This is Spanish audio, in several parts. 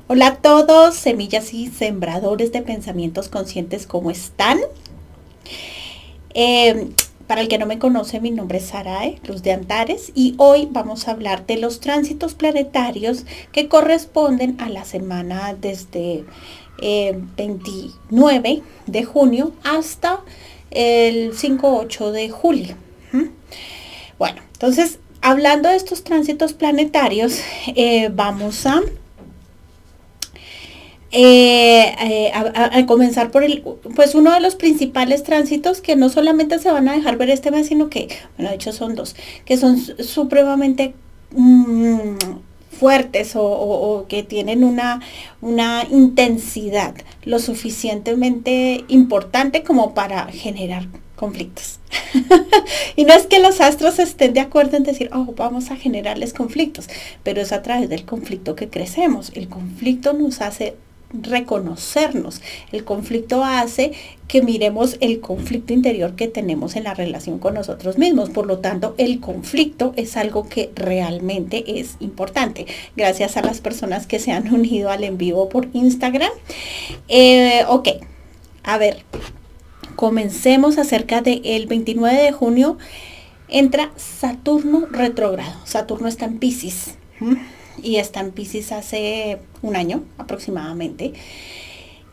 Hola a todos, semillas y sembradores de pensamientos conscientes, ¿cómo están? Eh, para el que no me conoce, mi nombre es Sarae, Luz de Antares, y hoy vamos a hablar de los tránsitos planetarios que corresponden a la semana desde 29 de junio hasta el 5-8 de julio. Bueno, entonces, hablando de estos tránsitos planetarios, vamos a comenzar por pues uno de los principales tránsitos que no solamente se van a dejar ver este mes, sino que, bueno, de hecho son dos, que son supremamente fuertes o que tienen una intensidad lo suficientemente importante como para generar conflictos. Y no es que los astros estén de acuerdo en decir, oh, vamos a generarles conflictos, pero es a través del conflicto que crecemos. El conflicto nos hace reconocernos. El conflicto hace que miremos el conflicto interior que tenemos en la relación con nosotros mismos. Por lo tanto, el conflicto es algo que realmente es importante. Gracias a las personas que se han unido al en vivo por Instagram. Ok, a ver, comencemos acerca del 29 de junio. Entra Saturno retrógrado. Saturno está en Piscis. Y está en Piscis hace un año aproximadamente.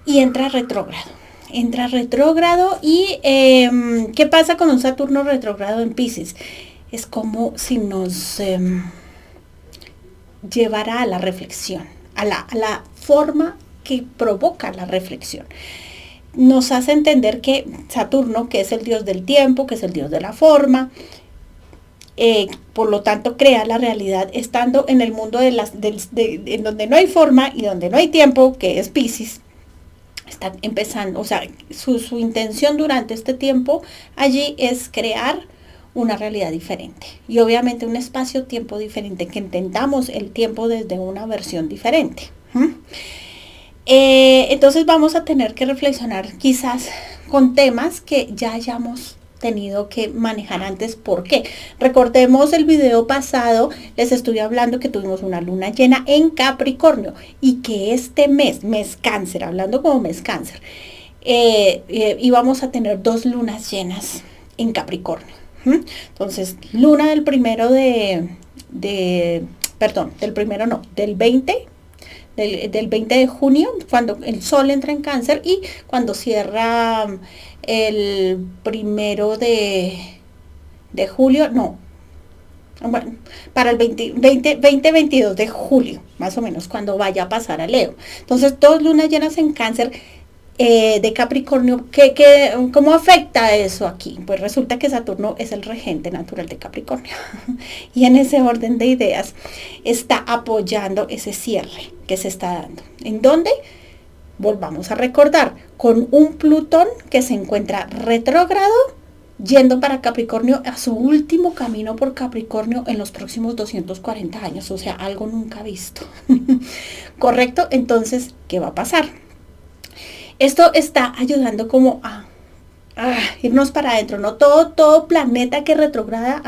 Y entra retrógrado. Entra retrógrado y ¿qué pasa con un Saturno retrógrado en Piscis? Es como si nos llevara a la reflexión, a la forma que provoca la reflexión. Nos hace entender que Saturno, que es el dios del tiempo, que es el dios de la forma, por lo tanto crea la realidad estando en el mundo en donde no hay forma y donde no hay tiempo, que es Piscis. Está empezando, o sea, su intención durante este tiempo allí es crear una realidad diferente y obviamente un espacio-tiempo diferente, que entendamos el tiempo desde una versión diferente. Entonces vamos a tener que reflexionar quizás con temas que ya hayamos tenido que manejar antes. ¿Por qué? Recordemos el video pasado, les estuve hablando que tuvimos una luna llena en Capricornio y que este mes cáncer, hablando como mes cáncer, íbamos a tener dos lunas llenas en Capricornio. Entonces, luna del primero del primero no, del 20 del 20 de junio, cuando el sol entra en cáncer, y cuando cierra el primero de julio, no, bueno, para el 22 de julio, más o menos, cuando vaya a pasar a Leo. Entonces, dos lunas llenas en cáncer de Capricornio. ¿Cómo afecta eso aquí? Pues resulta que Saturno es el regente natural de Capricornio. Y en ese orden de ideas está apoyando ese cierre que se está dando. ¿En dónde? Volvamos a recordar, con un Plutón que se encuentra retrógrado, yendo para Capricornio, a su último camino por Capricornio en los próximos 240 años, o sea, algo nunca visto. ¿Correcto? Entonces, ¿qué va a pasar? Esto está ayudando como a irnos para adentro, ¿no? Todo planeta que retrograda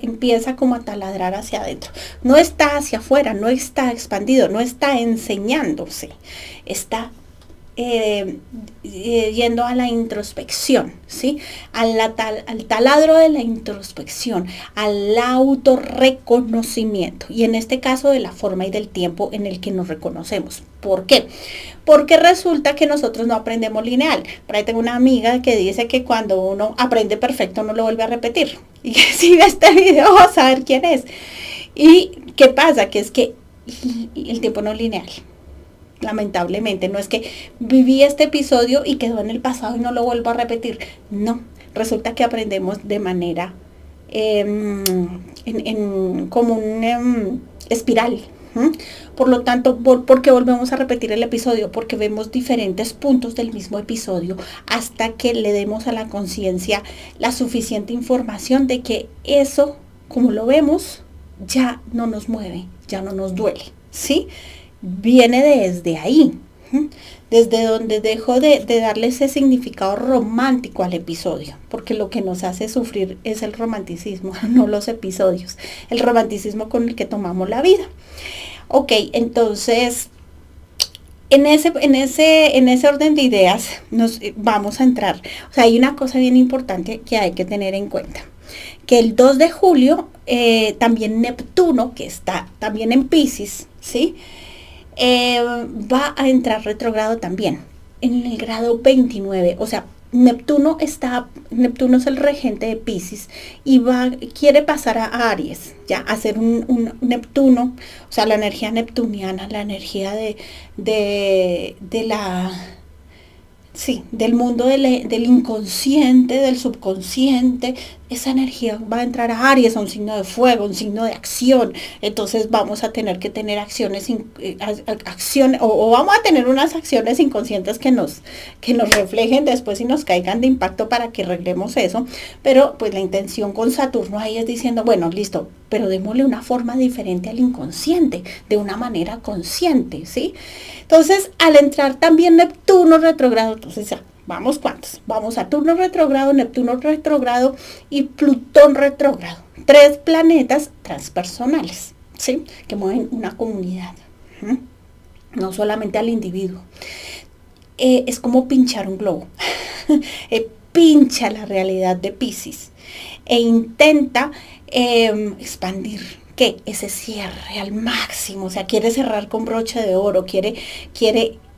empieza como a taladrar hacia adentro. No está hacia afuera, no está expandido, no está enseñándose, está yendo a la introspección, ¿sí? Al taladro de la introspección, al autorreconocimiento, y en este caso de la forma y del tiempo en el que nos reconocemos. ¿Por qué? Porque resulta que nosotros no aprendemos lineal. Por ahí tengo una amiga que dice que cuando uno aprende perfecto no lo vuelve a repetir. Y que si ve este video va a saber quién es. ¿Y qué pasa? Que es que el tiempo no es lineal. Lamentablemente, no es que viví este episodio y quedó en el pasado y no lo vuelvo a repetir. No, resulta que aprendemos de manera como un espiral. Por lo tanto, ¿por qué volvemos a repetir el episodio? Porque vemos diferentes puntos del mismo episodio hasta que le demos a la conciencia la suficiente información de que eso, como lo vemos, ya no nos mueve, ya no nos duele, ¿sí? Viene desde ahí, desde donde dejo de darle ese significado romántico al episodio, porque lo que nos hace sufrir es el romanticismo, no los episodios, el romanticismo con el que tomamos la vida. Ok, entonces En ese orden de ideas nos vamos a entrar. O sea, hay una cosa bien importante que hay que tener en cuenta. Que el 2 de julio, también Neptuno, que está también en Piscis, ¿sí? Va a entrar retrogrado también, en el grado 29. O sea, Neptuno es el regente de Piscis y quiere pasar a Aries, ya, a hacer un Neptuno, o sea, la energía neptuniana, la energía de la, sí, del mundo del inconsciente, del subconsciente. Esa energía va a entrar a Aries, a un signo de fuego, un signo de acción. Entonces vamos a tener que tener acciones, o vamos a tener unas acciones inconscientes que nos reflejen después y nos caigan de impacto para que arreglemos eso. Pero pues la intención con Saturno ahí es diciendo, bueno, listo, pero démosle una forma diferente al inconsciente, de una manera consciente, ¿sí? Entonces, al entrar también Neptuno retrogrado, entonces ya, vamos cuántos. Vamos Saturno retrogrado, Neptuno retrogrado y Plutón retrogrado. 3 planetas transpersonales, ¿sí? Que mueven una comunidad, ¿sí? No solamente al individuo. Es como pinchar un globo. Pincha la realidad de Piscis e intenta expandir, ¿qué? Ese cierre al máximo. O sea, quiere cerrar con broche de oro, quiere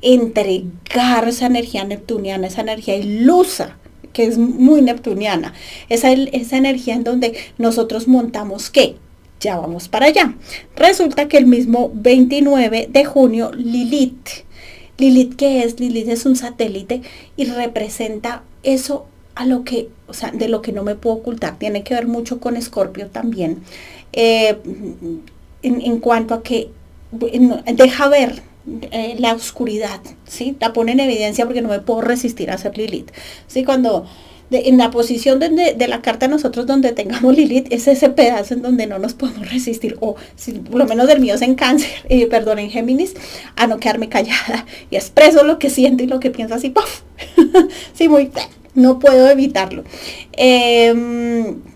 entregar esa energía neptuniana, esa energía ilusa, que es muy neptuniana, esa energía en donde nosotros montamos, ¿qué? Ya vamos para allá. Resulta que el mismo 29 de junio, Lilith, ¿qué es? Lilith es un satélite y representa eso a lo que, o sea, de lo que no me puedo ocultar. Tiene que ver mucho con Escorpio también. Eh, en cuanto a que deja ver la oscuridad, ¿sí? La pone en evidencia porque no me puedo resistir a hacer Lilith, ¿sí? Cuando en la posición de la carta nosotros donde tengamos Lilith, es ese pedazo en donde no nos podemos resistir, o si, por lo menos del mío es en Cáncer, perdón, en Géminis, a no quedarme callada y expreso lo que siento y lo que pienso así, ¡puff! Sí, muy, no puedo evitarlo.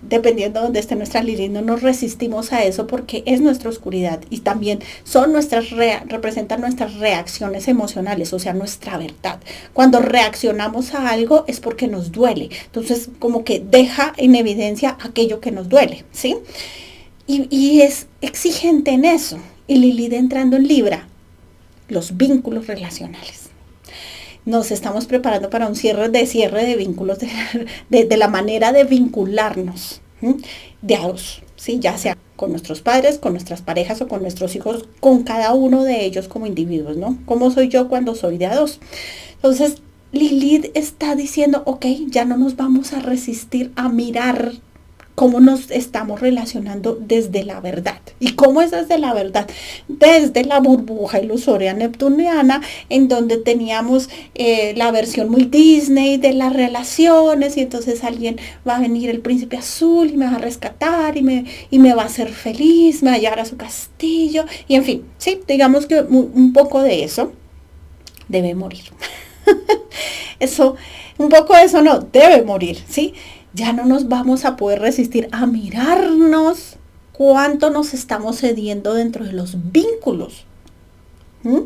Dependiendo de donde esté nuestra Lilith, no nos resistimos a eso porque es nuestra oscuridad y también representan nuestras reacciones emocionales, o sea, nuestra verdad. Cuando reaccionamos a algo es porque nos duele, entonces como que deja en evidencia aquello que nos duele, ¿sí? Y es exigente en eso. Y Lilith entrando en Libra, los vínculos relacionales. Nos estamos preparando para un cierre de vínculos, de la manera de vincularnos, ¿sí? De a dos, ¿sí? Ya sea con nuestros padres, con nuestras parejas o con nuestros hijos, con cada uno de ellos como individuos, ¿no? ¿Cómo soy yo cuando soy de a dos? Entonces, Lilith está diciendo, ok, ya no nos vamos a resistir a mirar cómo nos estamos relacionando desde la verdad. ¿Y cómo es desde la verdad? Desde la burbuja ilusoria neptuniana, en donde teníamos la versión muy Disney de las relaciones, y entonces alguien va a venir, el príncipe azul, y me va a rescatar, y me va a hacer feliz, me va a llevar a su castillo, y en fin, sí, digamos que un poco de eso debe morir. Eso, un poco de eso no, debe morir, ¿sí? Ya no nos vamos a poder resistir a mirarnos cuánto nos estamos cediendo dentro de los vínculos. ¿Mm?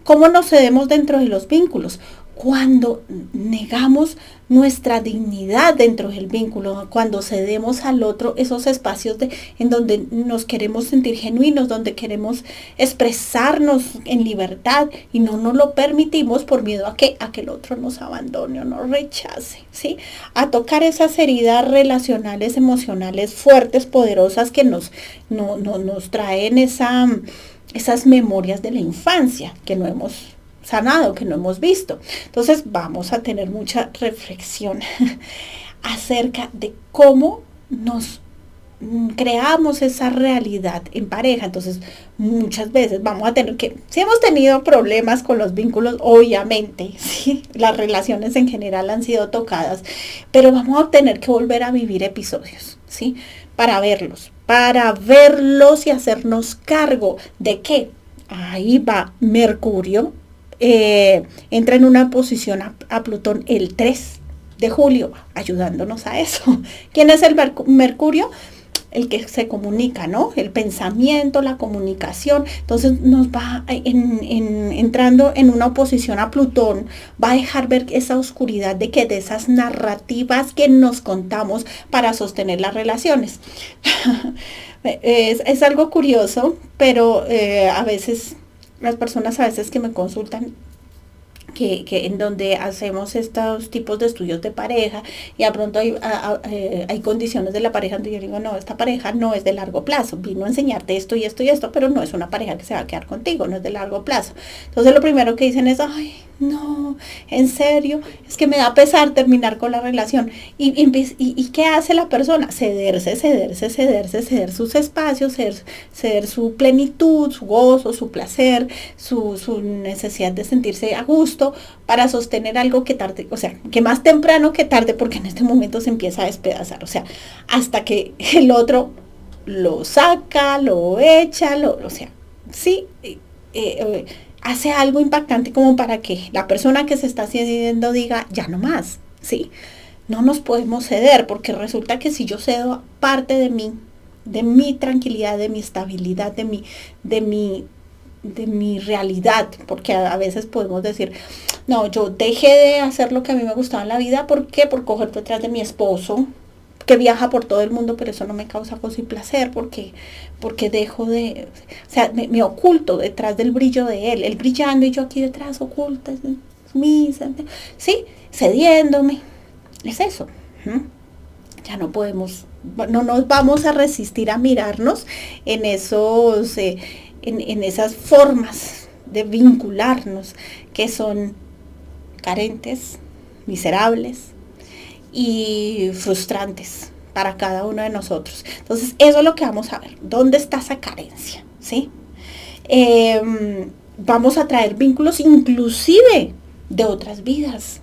¿Cómo nos cedemos dentro de los vínculos? Cuando negamos nuestra dignidad dentro del vínculo, cuando cedemos al otro esos espacios en donde nos queremos sentir genuinos, donde queremos expresarnos en libertad y no nos lo permitimos por miedo a que el otro nos abandone o nos rechace, ¿sí? A tocar esas heridas relacionales, emocionales fuertes, poderosas que nos traen esas memorias de la infancia que no hemos sanado, que no hemos visto. Entonces vamos a tener mucha reflexión acerca de cómo nos creamos esa realidad en pareja. Entonces muchas veces vamos a tener que, si hemos tenido problemas con los vínculos, obviamente, ¿sí? Las relaciones en general han sido tocadas, pero vamos a tener que volver a vivir episodios, ¿sí? Para verlos y hacernos cargo de que ahí va Mercurio, entra en una posición a Plutón el 3 de julio, ayudándonos a eso. ¿Quién es el Mercurio? el que se comunica, ¿no? El pensamiento, la comunicación. Entonces nos va entrando en una oposición a Plutón, va a dejar ver esa oscuridad de que de esas narrativas que nos contamos para sostener las relaciones. Es algo curioso, pero a veces las personas a veces que me consultan que en donde hacemos estos tipos de estudios de pareja y de pronto hay condiciones de la pareja donde yo digo, no, esta pareja no es de largo plazo, vino a enseñarte esto y esto y esto, pero no es una pareja que se va a quedar contigo, no es de largo plazo. Entonces lo primero que dicen es, ay, no, en serio, es que me da pesar terminar con la relación. ¿Y qué hace la persona? Ceder sus espacios, ceder su plenitud, su gozo, su placer, su necesidad de sentirse a gusto para sostener algo que tarde, o sea, que más temprano que tarde, porque en este momento se empieza a despedazar, o sea, hasta que el otro lo saca, lo echa, o sea, sí, hace algo impactante como para que la persona que se está cediendo diga, ya no más, ¿sí? No nos podemos ceder, porque resulta que si yo cedo parte de mi tranquilidad, de mi estabilidad, de mi realidad, porque a veces podemos decir, no, yo dejé de hacer lo que a mí me gustaba en la vida, ¿por qué? Por coger detrás de mi esposo, que viaja por todo el mundo, pero eso no me causa gozo y placer, porque dejo de, o sea, me oculto detrás del brillo de él brillando y yo aquí detrás oculta, sí, cediéndome, es eso. Ya no podemos, no nos vamos a resistir a mirarnos en esos, en esas formas de vincularnos que son carentes, miserables y frustrantes para cada uno de nosotros. Entonces, eso es lo que vamos a ver. ¿Dónde está esa carencia? ¿Sí? Vamos a traer vínculos inclusive de otras vidas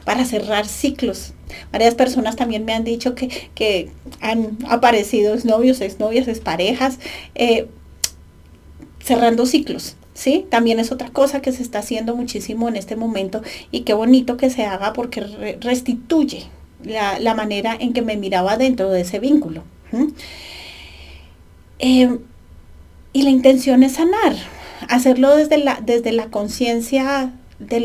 para cerrar ciclos. Varias personas también me han dicho que han aparecido exnovios, exnovias, exparejas, cerrando ciclos. ¿Sí? También es otra cosa que se está haciendo muchísimo en este momento y qué bonito que se haga porque restituye la manera en que me miraba dentro de ese vínculo. Y la intención es sanar, hacerlo desde la conciencia de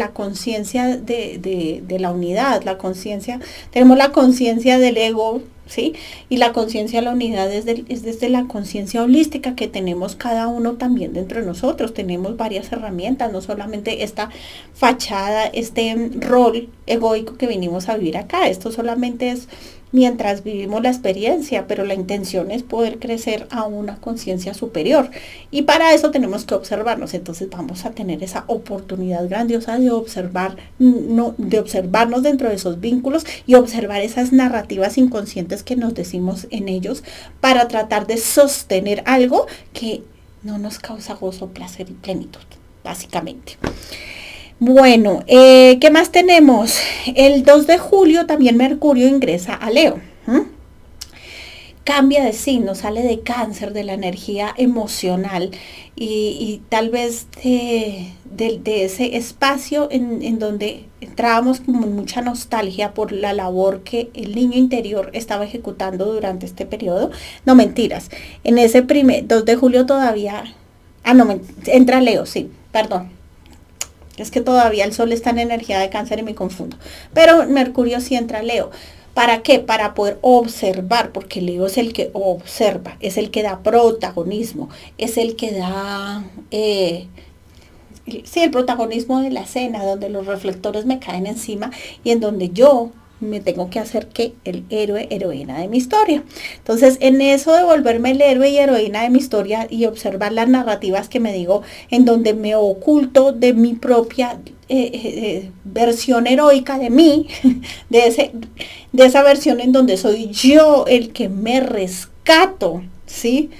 la unidad, la conciencia, tenemos la conciencia del ego, ¿sí? Y la conciencia de la unidad es desde la conciencia holística que tenemos cada uno también dentro de nosotros. Tenemos varias herramientas, no solamente esta fachada, este rol egoico que vinimos a vivir acá. Esto solamente es mientras vivimos la experiencia, pero la intención es poder crecer a una conciencia superior. Y para eso tenemos que observarnos. Entonces vamos a tener esa oportunidad grandiosa de de observarnos dentro de esos vínculos y observar esas narrativas inconscientes que nos decimos en ellos para tratar de sostener algo que no nos causa gozo, placer y plenitud, básicamente. Bueno, ¿qué más tenemos? El 2 de julio también Mercurio ingresa a Leo. Cambia de signo, sale de Cáncer, de la energía emocional y tal vez de ese espacio en donde entrábamos como en mucha nostalgia por la labor que el niño interior estaba ejecutando durante este periodo. No, mentiras. En ese 2 de julio todavía... entra Leo, sí, perdón. Es que todavía el Sol está en energía de Cáncer y me confundo. Pero Mercurio sí entra a Leo. ¿Para qué? Para poder observar, porque Leo es el que observa, es el que da protagonismo, es el que da, el protagonismo de la escena, donde los reflectores me caen encima y en donde yo me tengo que hacer que el héroe, heroína de mi historia. Entonces, en eso de volverme el héroe y heroína de mi historia y observar las narrativas que me digo, en donde me oculto de mi propia versión heroica de mí, de esa versión en donde soy yo el que me rescato, ¿sí?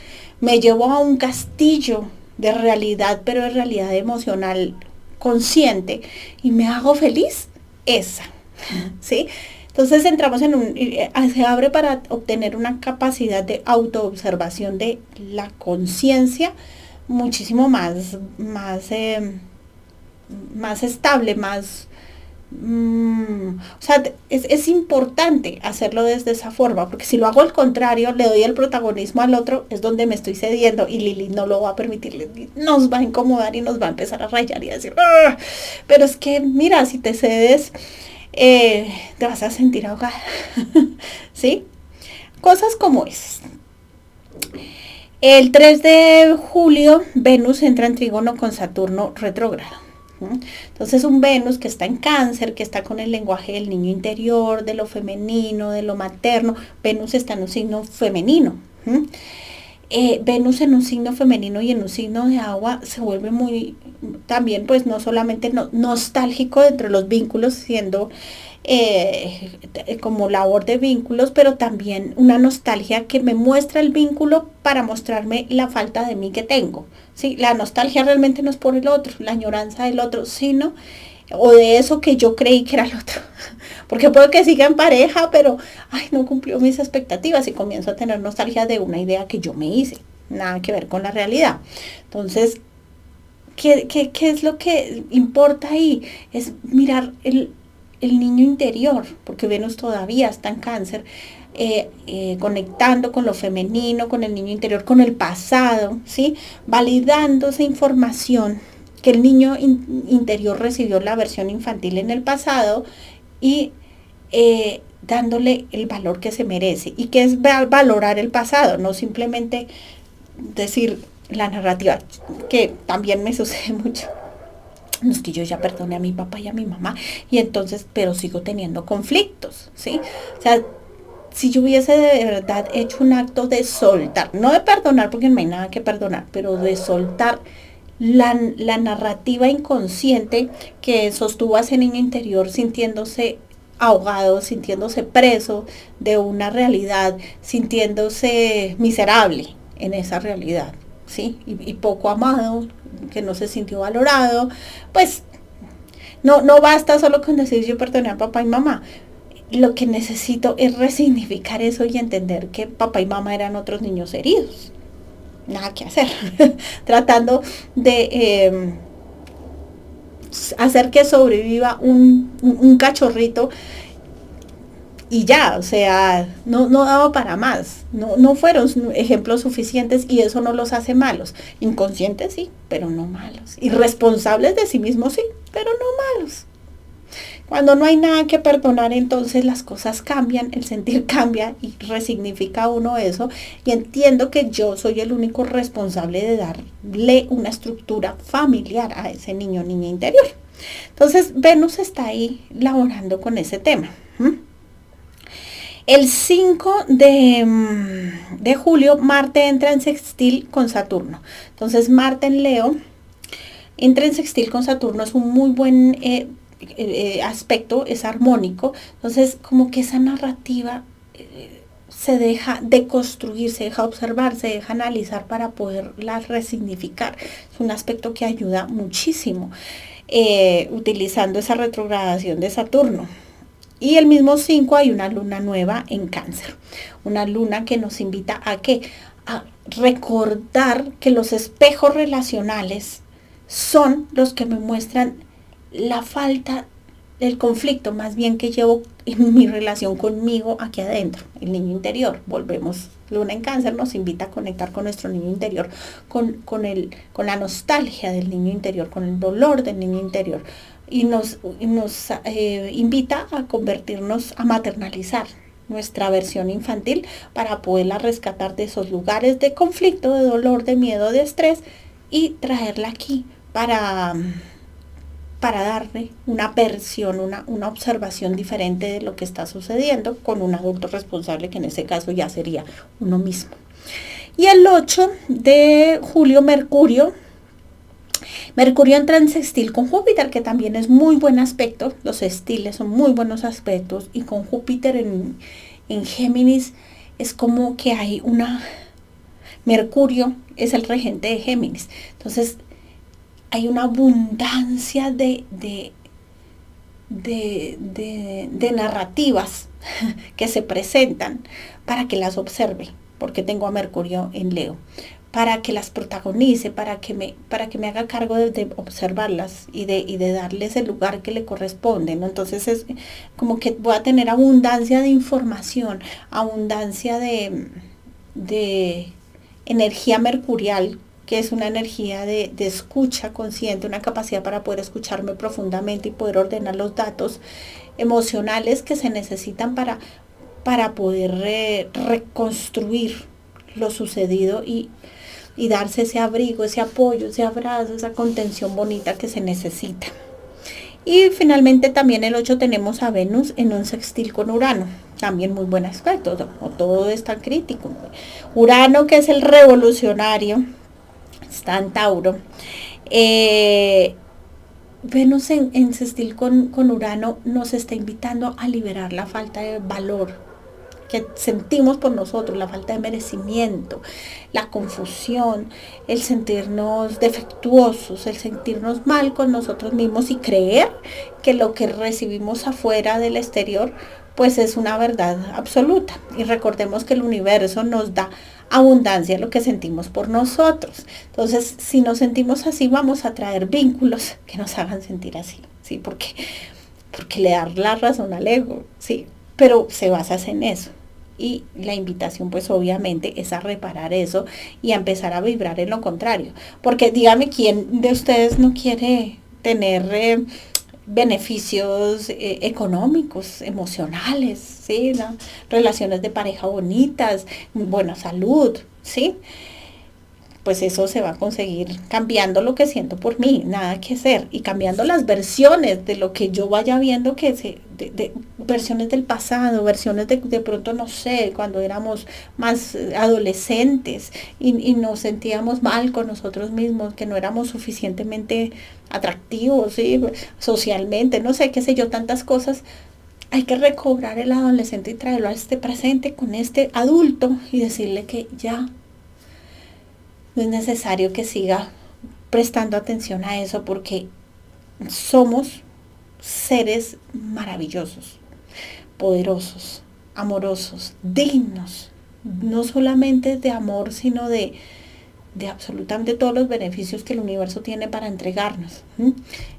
Me llevo a un castillo de realidad, pero de realidad emocional consciente y me hago feliz, esa. ¿Sí? Entonces entramos se abre para obtener una capacidad de autoobservación de la conciencia muchísimo más estable, más O sea, es importante hacerlo desde esa forma, porque si lo hago al contrario, le doy el protagonismo al otro, es donde me estoy cediendo y Lili no lo va a permitir, nos va a incomodar y nos va a empezar a rayar y a decir, "Ah". Pero es que, mira, si te cedes, te vas a sentir ahogada, ¿sí? Cosas como esas. El 3 de julio, Venus entra en trígono con Saturno retrógrado. Entonces un Venus que está en Cáncer, que está con el lenguaje del niño interior, de lo femenino, de lo materno. Venus está en un signo femenino. Venus en un signo femenino y en un signo de agua se vuelve muy, también pues no solamente nostálgico dentro de los vínculos, siendo como labor de vínculos, pero también una nostalgia que me muestra el vínculo para mostrarme la falta de mí que tengo. ¿Sí? La nostalgia realmente no es por el otro, la añoranza del otro, sino o de eso que yo creí que era el otro. Porque puedo que siga en pareja, pero ay, no cumplió mis expectativas y comienzo a tener nostalgia de una idea que yo me hice. Nada que ver con la realidad. Entonces, ¿qué es lo que importa ahí? Es mirar el niño interior, porque Venus todavía está en Cáncer, conectando con lo femenino, con el niño interior, con el pasado, ¿sí? Validando esa información que el niño interior recibió la versión infantil en el pasado y dándole el valor que se merece. Y que es valorar el pasado, no simplemente decir la narrativa, que también me sucede mucho. No es que yo ya perdoné a mi papá y a mi mamá, y entonces, pero sigo teniendo conflictos, ¿sí? O sea, si yo hubiese de verdad hecho un acto de soltar, no de perdonar porque no hay nada que perdonar, pero de soltar la narrativa inconsciente que sostuvo a ese niño interior sintiéndose ahogado, sintiéndose preso de una realidad, sintiéndose miserable en esa realidad, ¿sí? Y poco amado, que no se sintió valorado, pues no basta solo con decir yo perdoné a papá y mamá. Lo que necesito es resignificar eso y entender que papá y mamá eran otros niños heridos. Nada que hacer. Tratando de hacer que sobreviva un cachorrito y ya, o sea, no daba para más, no fueron ejemplos suficientes y eso no los hace malos. Inconscientes sí, pero no malos. Irresponsables de sí mismos sí, pero no malos. Cuando no hay nada que perdonar, entonces las cosas cambian, el sentir cambia y resignifica uno eso. Y entiendo que yo soy el único responsable de darle una estructura familiar a ese niño o niña interior. Entonces Venus está ahí laborando con ese tema. El 5 de julio, Marte entra en sextil con Saturno. Entonces Marte en Leo entra en sextil con Saturno, es un muy buen aspecto, es armónico. Entonces como que esa narrativa se deja deconstruir, se deja observar, se deja analizar para poderla resignificar. Es un aspecto que ayuda muchísimo utilizando esa retrogradación de Saturno. Y el mismo 5 hay una luna nueva en Cáncer. Una luna que nos invita a ¿qué? A recordar que los espejos relacionales son los que me muestran la falta del conflicto, más bien que llevo en mi relación conmigo aquí adentro, el niño interior. Volvemos, luna en Cáncer nos invita a conectar con nuestro niño interior, con la nostalgia del niño interior, con el dolor del niño interior. Y nos invita a convertirnos, a maternalizar nuestra versión infantil para poderla rescatar de esos lugares de conflicto, de dolor, de miedo, de estrés y traerla aquí para darle una versión, una observación diferente de lo que está sucediendo con un adulto responsable, que en ese caso ya sería uno mismo. Y el 8 de julio, Mercurio entra en sextil con Júpiter, que también es muy buen aspecto. Los sextiles son muy buenos aspectos. Y con Júpiter en Géminis es como que hay Mercurio es el regente de Géminis. Entonces hay una abundancia de narrativas que se presentan para que las observe, porque tengo a Mercurio en Leo. para que las protagonice, para que me haga cargo de observarlas y de darles el lugar que le corresponde, ¿no? Entonces es como que voy a tener abundancia de información, abundancia de energía mercurial, que es una energía de escucha consciente, una capacidad para poder escucharme profundamente y poder ordenar los datos emocionales que se necesitan para poder reconstruir lo sucedido y darse ese abrigo, ese apoyo, ese abrazo, esa contención bonita que se necesita. Y finalmente también el 8 tenemos a Venus en un sextil con Urano. También muy buen aspecto, no todo es tan crítico. Urano, que es el revolucionario, está en Tauro. Venus en sextil con Urano nos está invitando a liberar la falta de valor que sentimos por nosotros, la falta de merecimiento, la confusión, el sentirnos defectuosos, el sentirnos mal con nosotros mismos y creer que lo que recibimos afuera del exterior pues es una verdad absoluta. Y recordemos que el universo nos da abundancia lo que sentimos por nosotros. Entonces, si nos sentimos así, vamos a traer vínculos que nos hagan sentir así, ¿sí? Porque le dar la razón al ego, ¿sí? Pero se basa en eso. Y la invitación pues obviamente es a reparar eso y a empezar a vibrar en lo contrario. Porque dígame quién de ustedes no quiere tener beneficios económicos, emocionales, ¿sí? ¿No? Relaciones de pareja bonitas, buena salud, ¿sí? Pues eso se va a conseguir cambiando lo que siento por mí, nada que hacer, y cambiando las versiones de lo que yo vaya viendo de versiones del pasado, versiones de pronto, no sé, cuando éramos más adolescentes y nos sentíamos mal con nosotros mismos, que no éramos suficientemente atractivos, ¿sí? Socialmente, no sé, qué sé yo, tantas cosas. Hay que recobrar el adolescente y traerlo a este presente con este adulto y decirle que ya no es necesario que siga prestando atención a eso porque somos seres maravillosos, poderosos, amorosos, dignos, no solamente de amor, sino de absolutamente todos los beneficios que el universo tiene para entregarnos.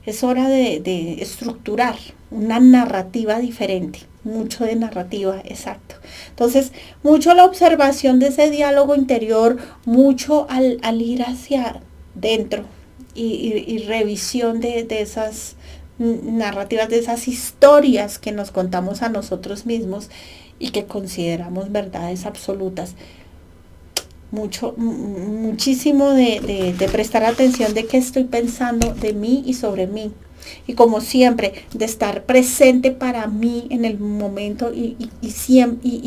Es hora de estructurar una narrativa diferente, mucho de narrativa, exacto. Entonces, mucho la observación de ese diálogo interior, mucho al ir hacia dentro y revisión de esas narrativas, de esas historias que nos contamos a nosotros mismos y que consideramos verdades absolutas. Muchísimo de prestar atención de qué estoy pensando de mí y sobre mí. Y como siempre, de estar presente para mí en el momento y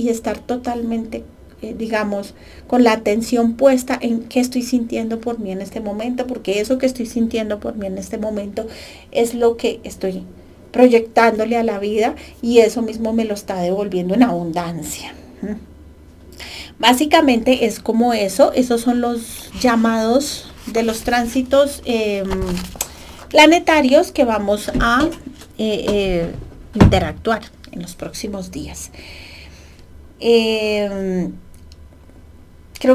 estar totalmente, digamos, con la atención puesta en qué estoy sintiendo por mí en este momento, porque eso que estoy sintiendo por mí en este momento es lo que estoy proyectándole a la vida y eso mismo me lo está devolviendo en abundancia. Básicamente es como eso, esos son los llamados de los tránsitos planetarios que vamos a interactuar en los próximos días. Creo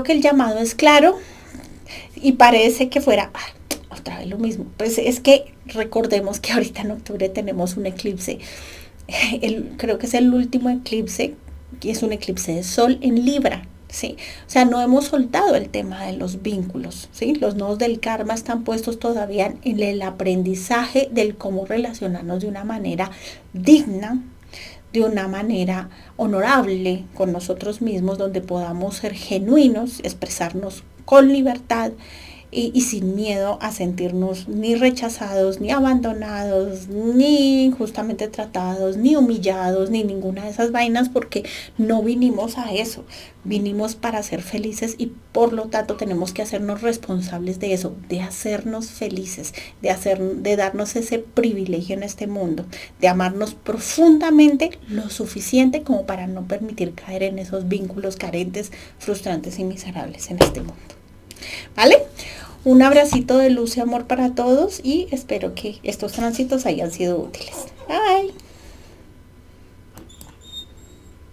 que el llamado es claro y parece que fuera otra vez lo mismo. Pues es que recordemos que ahorita en octubre tenemos un eclipse, creo que es el último eclipse, que es un eclipse de sol en Libra. Sí, o sea, no hemos soltado el tema de los vínculos, ¿sí? Los nodos del karma están puestos todavía en el aprendizaje del cómo relacionarnos de una manera digna, de una manera honorable con nosotros mismos, donde podamos ser genuinos, expresarnos con libertad y sin miedo a sentirnos ni rechazados, ni abandonados, ni injustamente tratados, ni humillados, ni ninguna de esas vainas, porque no vinimos a eso, vinimos para ser felices y por lo tanto tenemos que hacernos responsables de eso, de hacernos felices, de darnos ese privilegio en este mundo, de amarnos profundamente lo suficiente como para no permitir caer en esos vínculos carentes, frustrantes y miserables en este mundo. ¿Vale? Un abracito de luz y amor para todos y espero que estos tránsitos hayan sido útiles. Bye.